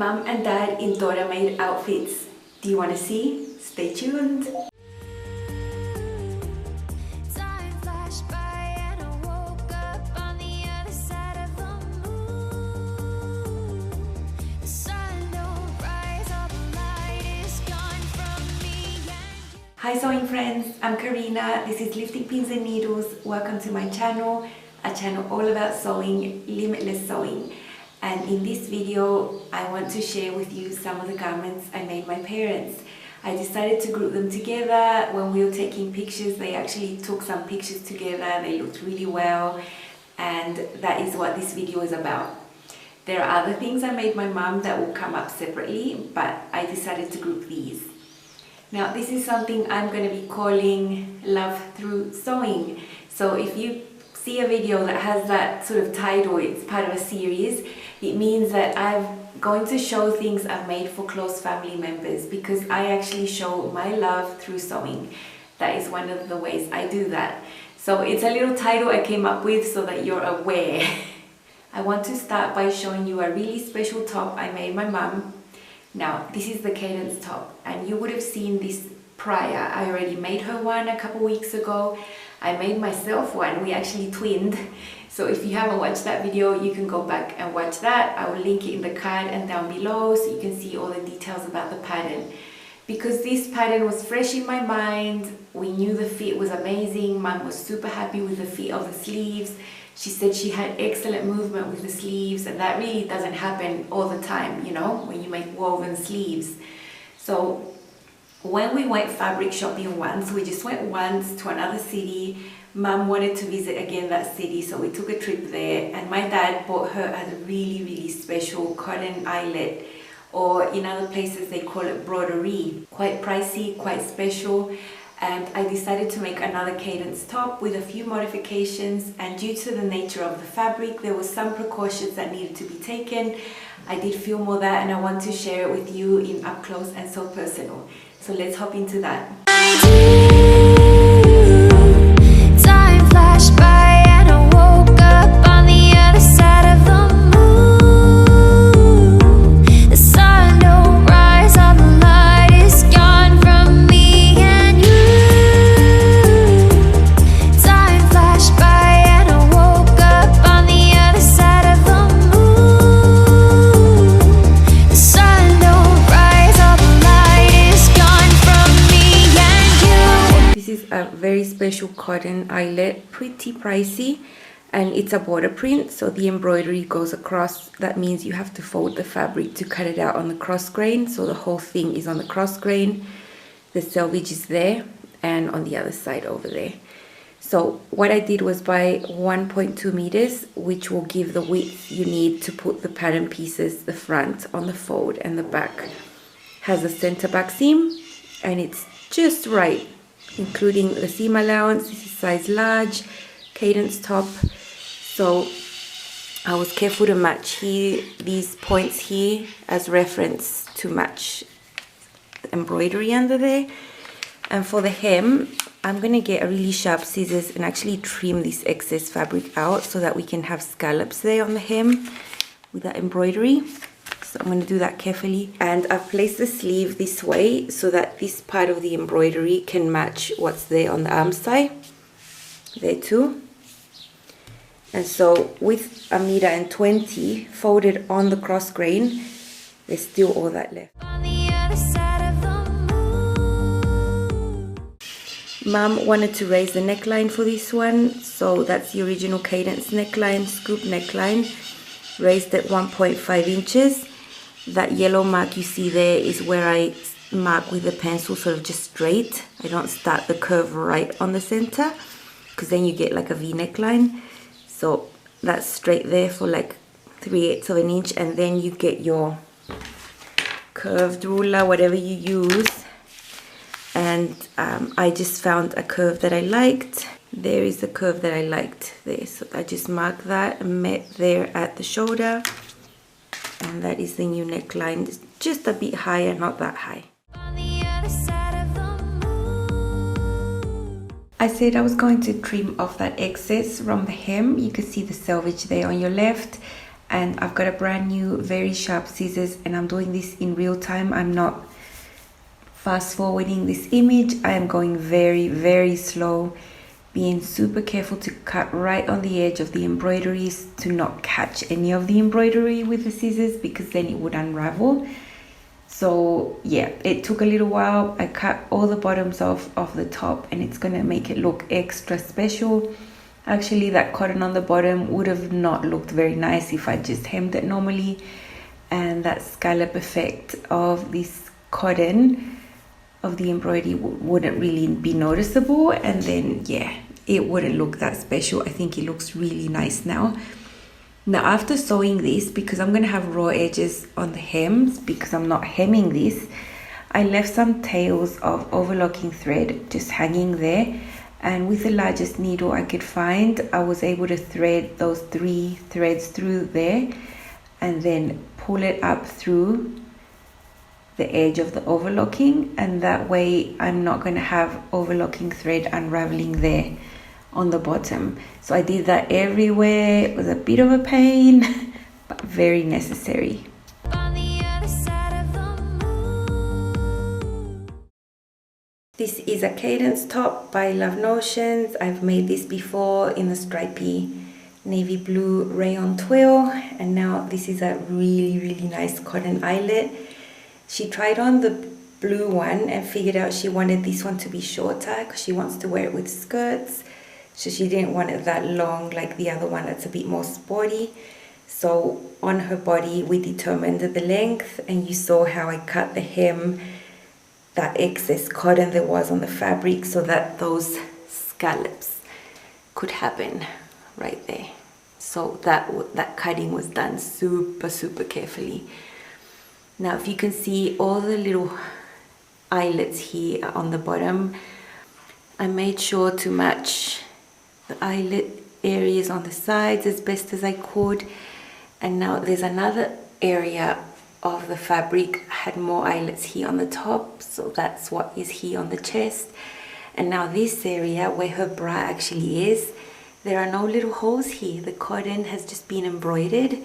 Mum and Dad in daughter-made outfits. Do you want to see? Stay tuned. Hi sewing friends, I'm Karina. This is Lifting Pins and Needles. Welcome to my channel, a channel all about sewing, limitless sewing. And in this video, I want to share with you some of the garments I made my parents. I decided to group them together. When we were taking pictures, they actually took some pictures together. They looked really well, and that is what this video is about. There are other things I made my mum that will come up separately, but I decided to group these. Now this is something I'm going to be calling Love Through Sewing. So if you see a video that has that sort of title, it's part of a series, it means that I'm going to show things I've made for close family members, because I actually show my love through sewing. That is one of the ways I do that. So it's a little title I came up with so that you're aware. I want to start by showing you a really special top I made my mum. Now this is the Cadence top, and you would have seen this prior. I already made her one a couple weeks ago. I made myself one. We actually twinned. So if you haven't watched that video, you can go back and watch that. I will link it in the card and down below so you can see all the details about the pattern. Because this pattern was fresh in my mind, we knew the fit was amazing. Mum was super happy with the fit of the sleeves. She said she had excellent movement with the sleeves, and that really doesn't happen all the time, you know, when you make woven sleeves. So when we went fabric shopping once, we just went once to another city. Mum wanted to visit again that city, so we took a trip there, and my dad bought her a really special cotton eyelet, or in other places they call it broderie. Quite pricey, quite special. And I decided to make another Cadence top with a few modifications, and due to the nature of the fabric, there were some precautions that needed to be taken. I did film all that, and I want to share it with you in up close and so personal. So let's hop into that. Time flashed by and I woke up on the other side of the moon. The sun don't rise, all the light is gone from me and you. Time flashed by and I woke up on the other side of the moon. The sun don't rise, all the light is gone from me and you. This is a very special cotton eyelet, pretty pricey, and it's a border print, so the embroidery goes across. That means you have to fold the fabric to cut it out on the cross grain, so the whole thing is on the cross grain. The selvage is there and on the other side over there. So what I did was buy 1.2 meters, which will give the width you need to put the pattern pieces, the front on the fold and the back. Has a center back seam, and it's just right, including the seam allowance. This is size large, Cadence top. So I was careful to match here these points here as reference to match the embroidery under there. And for the hem, I'm gonna get a really sharp scissors and actually trim this excess fabric out so that we can have scallops there on the hem with that embroidery. So I'm going to do that carefully, and I've placed the sleeve this way so that this part of the embroidery can match what's there on the arm side there too. And so with 1.20 meters folded on the cross grain, there's still all that left. Mum wanted to raise the neckline for this one, so that's the original Cadence neckline, scoop neckline, raised at 1.5 inches. That yellow mark you see there is where I mark with the pencil, sort of just straight. I don't start the curve right on the center, because then you get like a V neckline. So that's straight there for like 3/8 of an inch, and then you get your curved ruler, whatever you use. And I just found a curve that I liked. There is the curve that I liked there, so I just marked that and met there at the shoulder. And that is the new neckline. It's just a bit higher, not that high. I said I was going to trim off that excess from the hem. You can see the selvage there on your left, And I've got a brand new very sharp scissors, and I'm doing this in real time. I'm not fast forwarding this image. I am going very slow, being super careful to cut right on the edge of the embroideries, to not catch any of the embroidery with the scissors, because then it would unravel. So yeah, it took a little while. I cut all the bottoms off of the top, and it's gonna make it look extra special. Actually, that cotton on the bottom would have not looked very nice if I just hemmed it normally, and that scallop effect of this cotton of the embroidery wouldn't really be noticeable, and then yeah, it wouldn't look that special. I think it looks really nice now. Now after sewing this, because I'm going to have raw edges on the hems, because I'm not hemming this, I left some tails of overlocking thread just hanging there, and with the largest needle I could find, I was able to thread those 3 threads through there and then pull it up through the edge of the overlocking, and that way I'm not going to have overlocking thread unraveling there on the bottom. So I did that everywhere. It was a bit of a pain, but very necessary. This is a Cadence top by Love Notions. I've made this before in the stripy navy blue rayon twill, and now this is a really nice cotton eyelet. She tried on the blue one and figured out she wanted this one to be shorter because she wants to wear it with skirts. So she didn't want it that long like the other one that's a bit more sporty. So on her body we determined the length, and you saw how I cut the hem, that excess cotton there was on the fabric, so that those scallops could happen right there. So that cutting was done super carefully. Now if you can see all the little eyelets here on the bottom, I made sure to match the eyelet areas on the sides as best as I could. And now there's another area of the fabric had more eyelets here on the top, so that's what is here on the chest. And now this area where her bra actually is, there are no little holes here. The cotton has just been embroidered,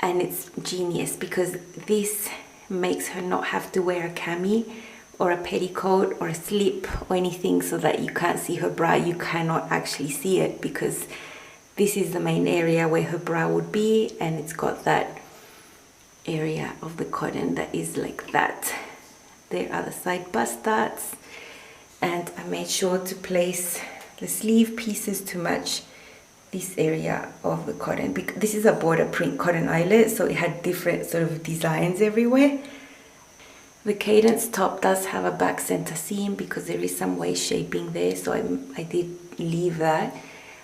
and it's genius because this makes her not have to wear a cami or a petticoat or a slip or anything so that you can't see her bra. You cannot actually see it because this is the main area where her bra would be, and it's got that area of the cotton that is like that. There are the side bust darts, and I made sure to place the sleeve pieces to match this area of the cotton, because this is a border print cotton eyelet, so it had different sort of designs everywhere. The Cadence top does have a back center seam because there is some waist shaping there, so I did leave that.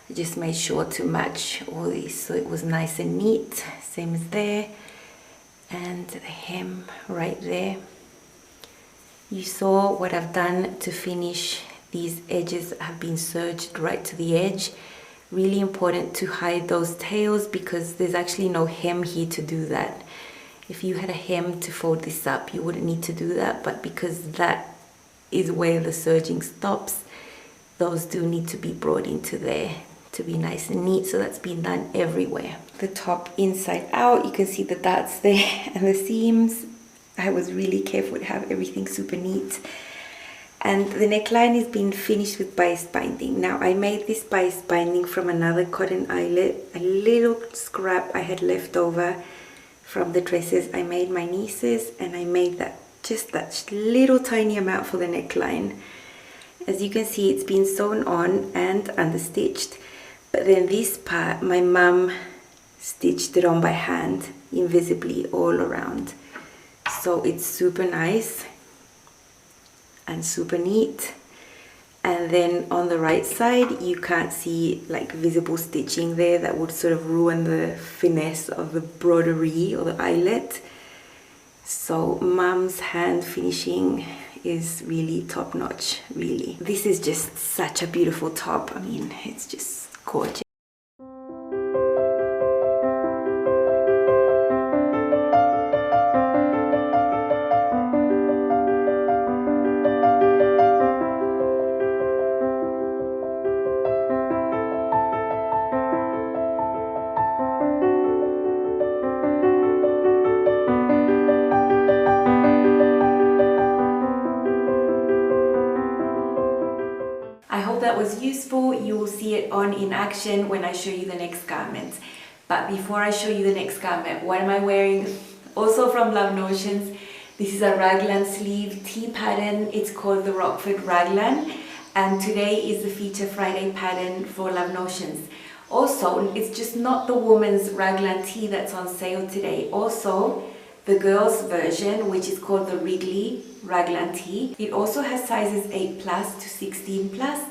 I just made sure to match all these so it was nice and neat, same as there, and the hem right there. You saw what I've done to finish. These edges have been serged right to the edge. Really important to hide those tails because there's actually no hem here to do that. If you had a hem to fold this up, you wouldn't need to do that, but because that is where the serging stops, those do need to be brought into there to be nice and neat. So that's been done everywhere. The top inside out, you can see the darts there and the seams. I was really careful to have everything super neat. And the neckline is being finished with bias binding. Now I made this bias binding from another cotton eyelet, a little scrap I had left over from the dresses I made my nieces, and I made that just that little tiny amount for the neckline. As you can see, it's been sewn on and understitched, but then this part my mum stitched it on by hand invisibly all around, so it's super nice and super neat. And then on the right side you can't see like visible stitching there that would sort of ruin the finesse of the broderie or the eyelet. So mum's hand finishing is really top notch, really. This is just such a beautiful top. I mean, it's just gorgeous. was useful. You will see it on in action when I show you the next garment. But before I show you the next garment, what am I wearing? Also from Love Notions. This is a raglan sleeve tee pattern. It's called the Rockford Raglan, and today is the Feature Friday pattern for Love Notions. Also, it's just not the woman's raglan tee that's on sale today. Also, the girls version, which is called the Wrigley raglan tee. It also has sizes 8+ to 16+,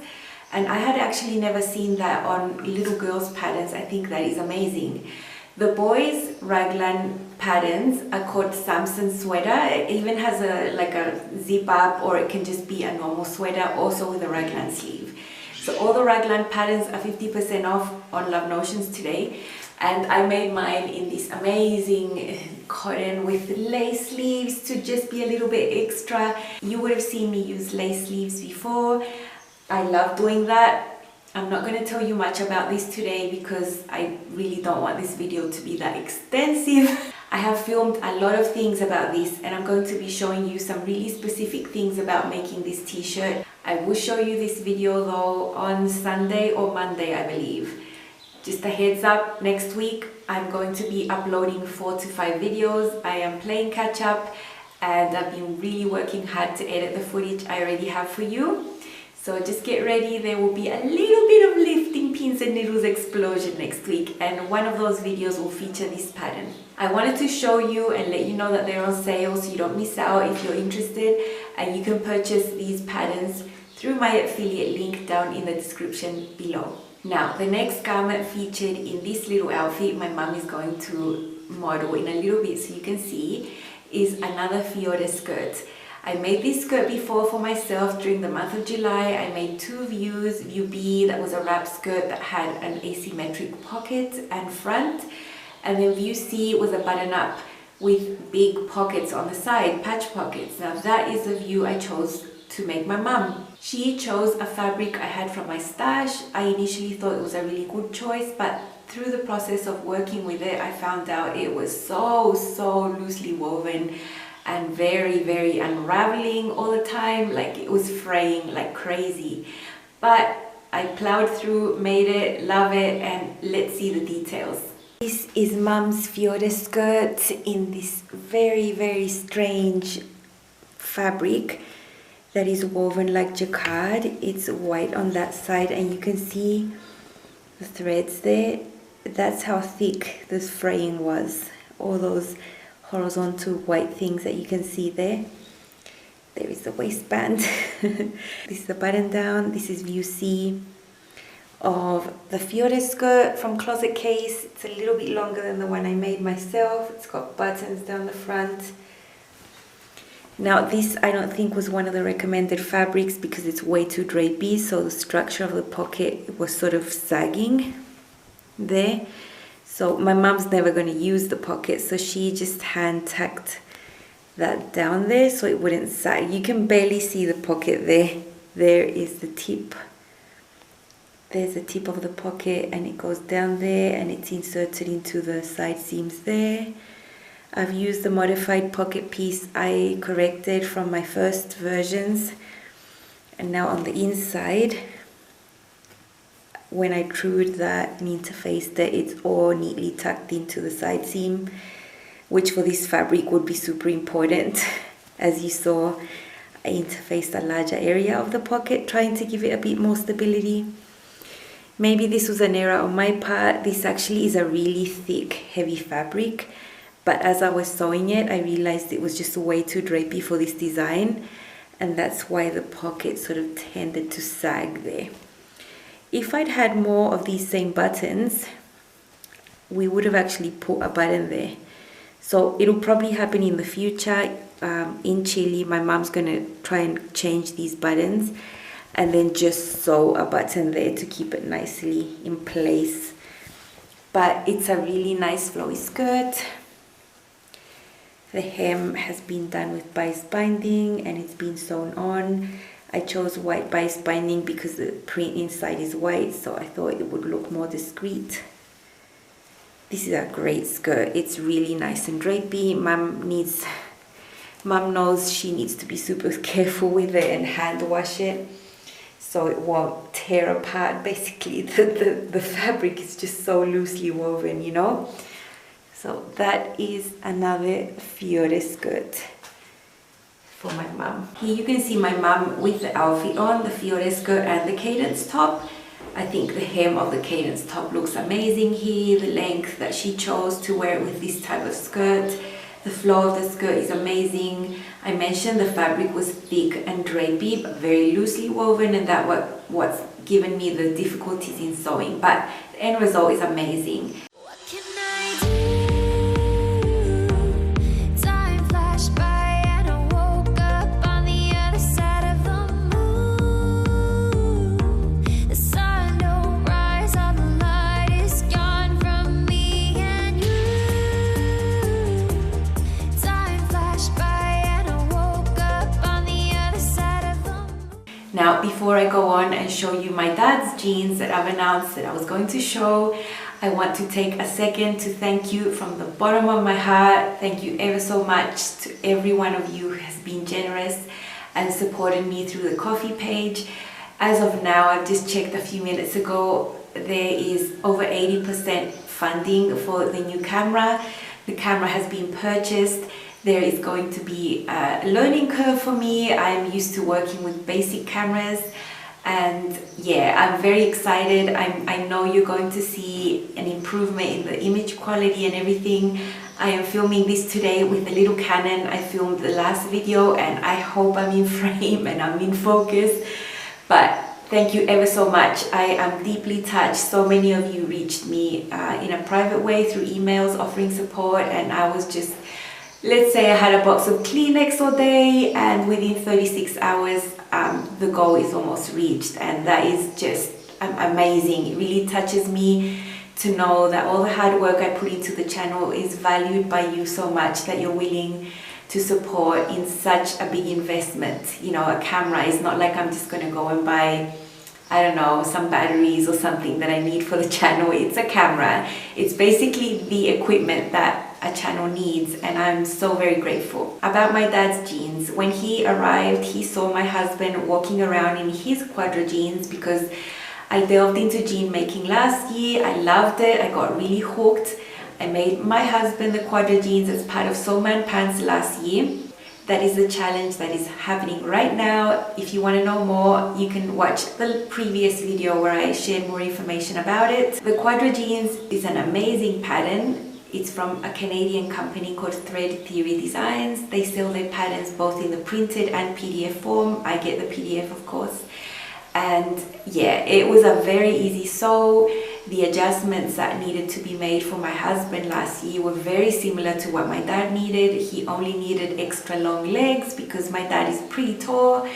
and I had actually never seen that on little girls patterns. I think that is amazing. The boys raglan patterns are called Samson sweater. It even has a zip up, or it can just be a normal sweater, also with a raglan sleeve. So all the raglan patterns are 50% off on Love Notions today. And I made mine in this amazing cotton with lace sleeves to just be a little bit extra. You would have seen me use lace sleeves before. I love doing that. I'm not going to tell you much about this today because I really don't want this video to be that extensive. I have filmed a lot of things about this, and I'm going to be showing you some really specific things about making this t-shirt. I will show you this video though on Sunday or Monday, I believe. Just a heads up, next week I'm going to be uploading 4 to 5 videos. I am playing catch up, and I've been really working hard to edit the footage I already have for you. So just get ready, there will be a little bit of lifting pins and needles explosion next week, and one of those videos will feature this pattern. I wanted to show you and let you know that they're on sale so you don't miss out if you're interested, and you can purchase these patterns through my affiliate link down in the description below. Now, the next garment featured in this little outfit my mom is going to model in a little bit so you can see is another Fiore skirt. I made this skirt before for myself during the month of July. I made 2 views. View B, that was a wrap skirt that had an asymmetric pocket and front. And then view C was a button up with big pockets on the side, patch pockets. Now that is the view I chose to make my mum. She chose a fabric I had from my stash. I initially thought it was a really good choice, but through the process of working with it, I found out it was so loosely woven and very unraveling all the time. Like, it was fraying like crazy. But I plowed through, made it, love it, and let's see the details. This is Mum's Fiore skirt in this very strange fabric that is woven like jacquard. It's white on that side, and you can see the threads there. That's how thick this fraying was. All those horizontal white things that you can see there. There is the waistband. This is the button down. This is view C of the Fiore skirt from Closet Case. It's a little bit longer than the one I made myself. It's got buttons down the front. Now this I don't think was one of the recommended fabrics because it's way too drapey, so the structure of the pocket was sort of sagging there. So my mom's never going to use the pocket, so she just hand tacked that down there so it wouldn't sag. You can barely see the pocket there. There is the tip. There's the tip of the pocket, and it goes down there and it's inserted into the side seams there. I've used the modified pocket piece I corrected from my first versions, and now on the inside, when I trued that and interfaced it, it's all neatly tucked into the side seam, which for this fabric would be super important. As you saw, I interfaced a larger area of the pocket, trying to give it a bit more stability. Maybe this was an error on my part. This actually is a really thick, heavy fabric, but as I was sewing it, I realized it was just way too drapey for this design, and that's why the pocket sort of tended to sag there. If I'd had more of these same buttons, we would have actually put a button there. So it'll probably happen in the future. In Chile, my mom's gonna try and change these buttons and then just sew a button there to keep it nicely in place. But it's a really nice flowy skirt. The hem has been done with bias binding and it's been sewn on. I chose white bias binding because the print inside is white, so I thought it would look more discreet. This is a great skirt. It's really nice and drapey. Mom knows she needs to be super careful with it and hand wash it. so it won't tear apart. Basically, the fabric is just so loosely woven, you know. So that is another Fiore skirt for my mom. Here you can see my mom with the outfit on, the Fiore skirt and the Cadence top. I think the hem of the Cadence top looks amazing here. The length that she chose to wear with this type of skirt. The flow of the skirt is amazing. I mentioned the fabric was thick and drapey, but very loosely woven, and that what's given me the difficulties in sewing. But the end result is amazing. What can I do? Time flashed by and I woke up on the other side of the moon. The sun don't rise, all the light is gone from me and you. Time flashed by and I woke up on the other side of the moon. Now, before I go on and show you my dad's jeans that I've announced that I was going to show, I want to take a second to thank you from the bottom of my heart. Thank you ever so much to every one of you who has been generous and supported me through the Ko-fi page. As of now, I've just checked a few minutes ago, there is over 80% funding for the new camera. The camera has been purchased. There is going to be a learning curve for me. I'm used to working with basic cameras. And yeah, I'm very excited. I know you're going to see an improvement in the image quality and everything. I am filming this today with the little Canon I filmed the last video, and I hope I'm in frame and I'm in focus. But thank you ever so much. I am deeply touched. So many of you reached me in a private way through emails offering support, and I was just, let's say I had a box of Kleenex all day, and within 36 hours the goal is almost reached, and that is just amazing. It really touches me to know that all the hard work I put into the channel is valued by you so much that you're willing to support in such a big investment. You know, a camera is not like I'm just going to go and buy, I don't know, some batteries or something that I need for the channel. It's a camera. It's basically the equipment that a channel needs, and I'm so very grateful. About my dad's jeans, when he arrived, he saw my husband walking around in his Quadra jeans because I delved into jean making last year. I loved it. I got really hooked. I made my husband the Quadra jeans as part of sewmanpants last year. That is the challenge that is happening right now. If you want to know more, you can watch the previous video where I shared more information about it. The Quadra jeans is an amazing pattern. It's from a Canadian company called Thread Theory Designs. They sell their patterns both in the printed and PDF form. I get the PDF, of course. And yeah, it was a very easy sew. The adjustments that needed to be made for my husband last year were very similar to what my dad needed. He only needed extra long legs because my dad is pretty tall.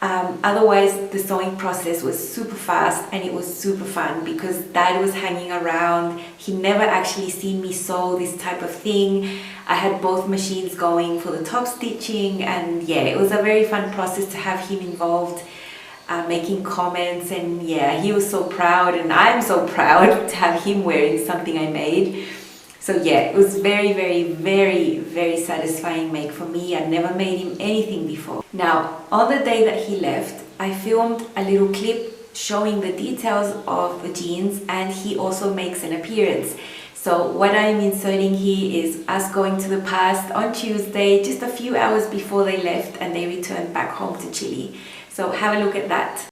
Otherwise, the sewing process was super fast, and it was super fun because dad was hanging around. He never actually seen me sew this type of thing. I had both machines going for the top stitching, and yeah, it was a very fun process to have him involved, making comments, and yeah, he was so proud, and I'm so proud to have him wearing something I made. So yeah, it was very, very, very, very satisfying make for me. I'd never made him anything before. Now, on the day that he left, I filmed a little clip showing the details of the jeans, and he also makes an appearance. So what I'm inserting here is us going to the past on Tuesday, just a few hours before they left and they returned back home to Chile. So have a look at that.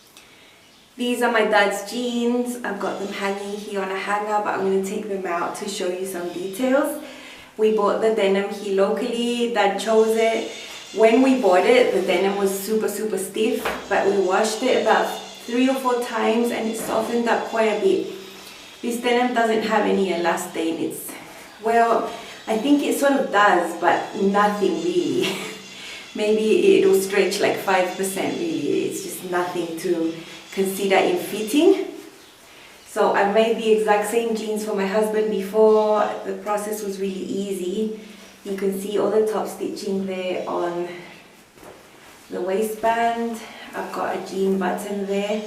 These are my dad's jeans. I've got them hanging here on a hanger, but I'm going to take them out to show you some details. We bought the denim here locally. Dad chose it. When we bought it, the denim was super, super stiff, but we washed it about 3 or 4 times and it softened up quite a bit. This denim doesn't have any elastane. It's, well, I think it sort of does, but nothing really. Maybe it'll stretch like 5% really. It's just nothing to consider in fitting. So I made the exact same jeans for my husband before. The process was really easy. You can see all the top stitching there on the waistband. I've got a jean button there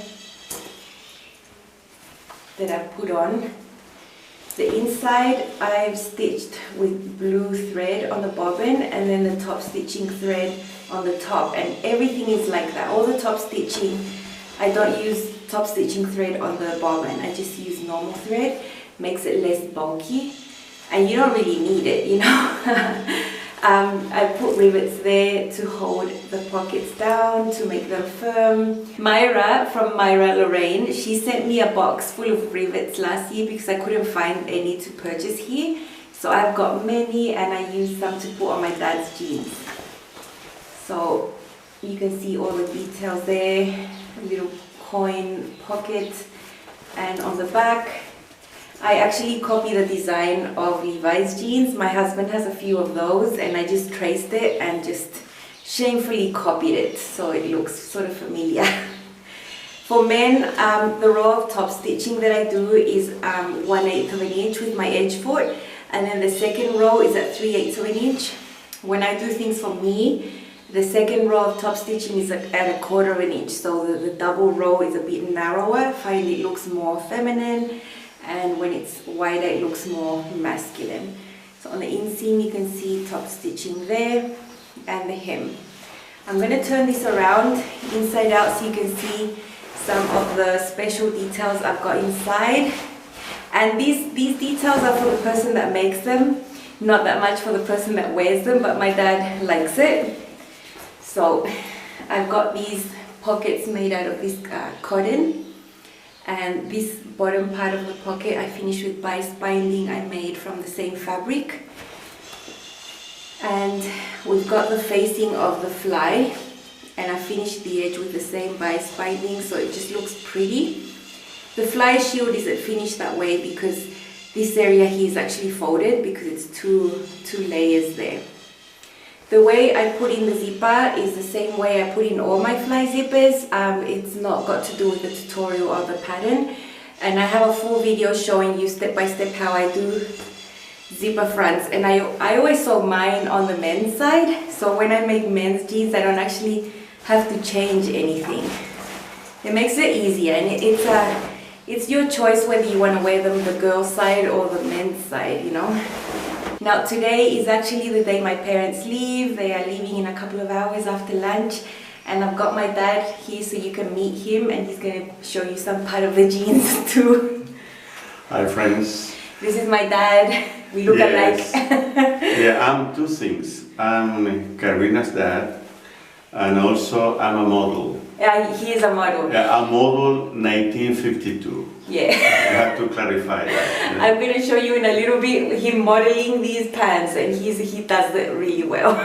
that I've put on. The inside I've stitched with blue thread on the bobbin, and then the top stitching thread on the top, and everything is like that. All the top stitching I don't use top stitching thread on the bobbin. I just use normal thread. Makes it less bulky, and you don't really need it, you know. I put rivets there to hold the pockets down, to make them firm. Myra from Myra Lorraine, she sent me a box full of rivets last year because I couldn't find any to purchase here. So I've got many, and I used some to put on my dad's jeans. So you can see all the details there, a little coin pocket, and on the back, I actually copied the design of Levi's jeans. My husband has a few of those, and I just traced it and just shamefully copied it so it looks sort of familiar. For men, the row of top stitching that I do is 1/8 of an inch with my edge foot, and then the second row is at 3/8 of an inch. When I do things for me, the second row of top stitching is at 1/4 of an inch, so the double row is a bit narrower. I find it looks more feminine, and when it's wider it looks more masculine. So on the inseam you can see top stitching there, and the hem. I'm going to turn this around inside out so you can see some of the special details I've got inside. And these details are for the person that makes them, not that much for the person that wears them, but my dad likes it. So I've got these pockets made out of this cotton, and this bottom part of the pocket I finished with bias binding I made from the same fabric. And we've got the facing of the fly, and I finished the edge with the same bias binding, so it just looks pretty. The fly shield isn't finished that way because this area here is actually folded because it's two layers there. The way I put in the zipper is the same way I put in all my fly zippers. It's not got to do with the tutorial or the pattern, and I have a full video showing you step by step how I do zipper fronts. And I always sew mine on the men's side, so when I make men's jeans I don't actually have to change anything. It makes it easier, and it's your choice whether you want to wear them the girls' side or the men's side, you know. Now today is actually the day my parents leave. They are leaving in a couple of hours after lunch, and I've got my dad here so you can meet him, and he's going to show you some part of the jeans too. Hi friends. This is my dad. We look alike. Yeah, I'm two things. I'm Karina's dad, and also I'm a model. Yeah, he is a model. Yeah, a model 1952. Yeah. I have to clarify that. Yeah. I'm going to show you in a little bit him modeling these pants, and he does it really well.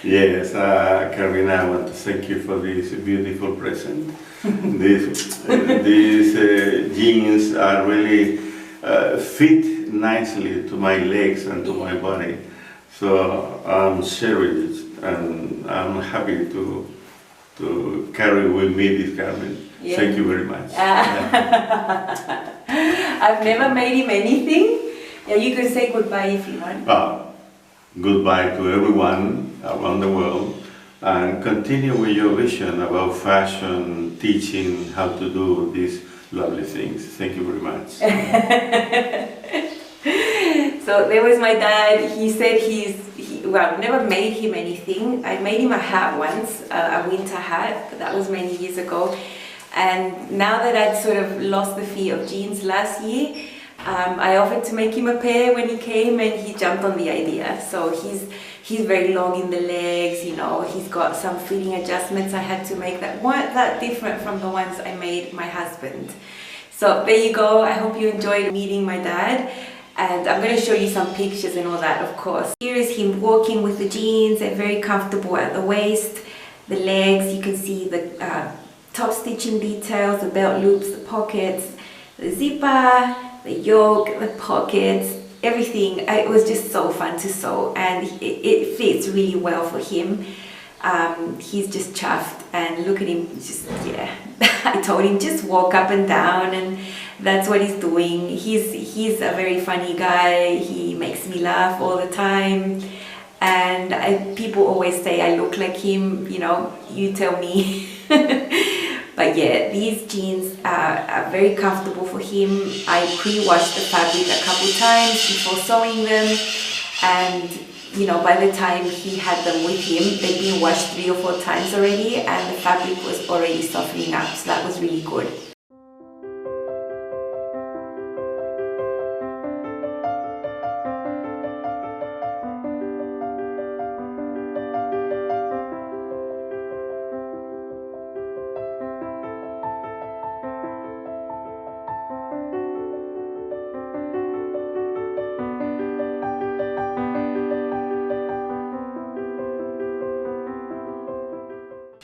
Yes, Karina, I want to thank you for this beautiful present. These jeans are really fit nicely to my legs and to my body. So I'm sharing it, and I'm happy to carry with me this garment. Yeah. Thank you very much. I've never made him anything. Yeah, you can say goodbye if you want. Goodbye to everyone around the world, and continue with your vision about fashion, teaching how to do these lovely things. Thank you very much. So there was my dad. He said well, never made him anything. I made him a hat once, a winter hat, but that was many years ago. And now that I'd sort of lost the fear of jeans last year, I offered to make him a pair when he came, and he jumped on the idea. So he's very long in the legs, you know. He's got some fitting adjustments I had to make that weren't that different from the ones I made my husband. So there you go. I hope you enjoyed meeting my dad. And I'm going to show you some pictures and all that, of course. Here is him walking with the jeans. They're very comfortable at the waist. The legs, you can see the top stitching details, the belt loops, the pockets, the zipper, the yoke, the pockets, everything. It was just so fun to sew, and it fits really well for him. He's just chuffed, and look at him, just, yeah. I told him just walk up and down, and that's what he's doing. He's a very funny guy. He makes me laugh all the time, and people always say I look like him, you know, you tell me. But yeah, these jeans are very comfortable for him. I pre-washed the fabric a couple times before sewing them, and you know, by the time he had them with him, they'd been washed 3 or 4 times already, and the fabric was already softening up, so that was really good.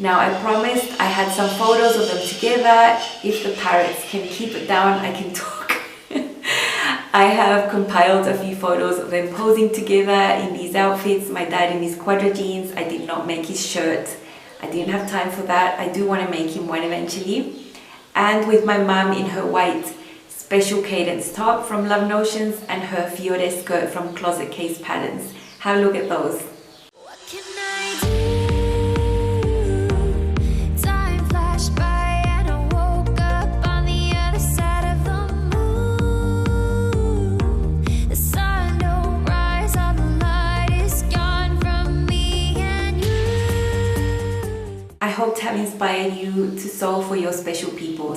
Now I promised I had some photos of them together. If the parrots can keep it down, I can talk. I have compiled a few photos of them posing together in these outfits. My dad in his Quadra Jeans. I did not make his shirt. I didn't have time for that. I do want to make him one eventually. And with my mum in her white special Cadence top from Love Notions and her Fiore skirt from Closet Case Patterns. Have a look at those. What can I do? Time flashed by and I woke up on the other side of the moon. The sun don't rise, all the light is gone from me and you. I hope to have inspired you to sew for your special people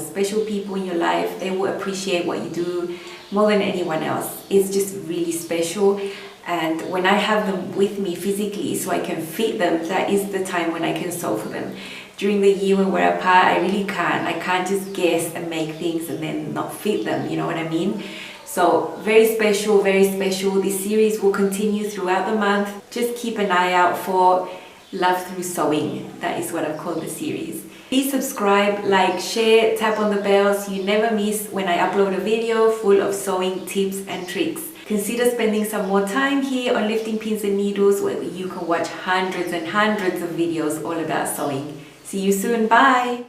in your life. They will appreciate what you do more than anyone else. It's just really special. And when I have them with me physically so I can fit them, that is the time when I can sew for them. During the year when we're apart, I really can't. I can't just guess and make things and then not fit them, you know what I mean? So very special, very special. This series will continue throughout the month. Just keep an eye out for Love Through Sewing. That is what I've called the series. Please subscribe, like, share, tap on the bell so you never miss when I upload a video full of sewing tips and tricks. Consider spending some more time here on Lifting Pins and Needles, where you can watch hundreds and hundreds of videos all about sewing. See you soon, bye!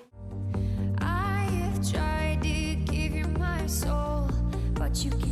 I have tried to give you my soul, but you can't.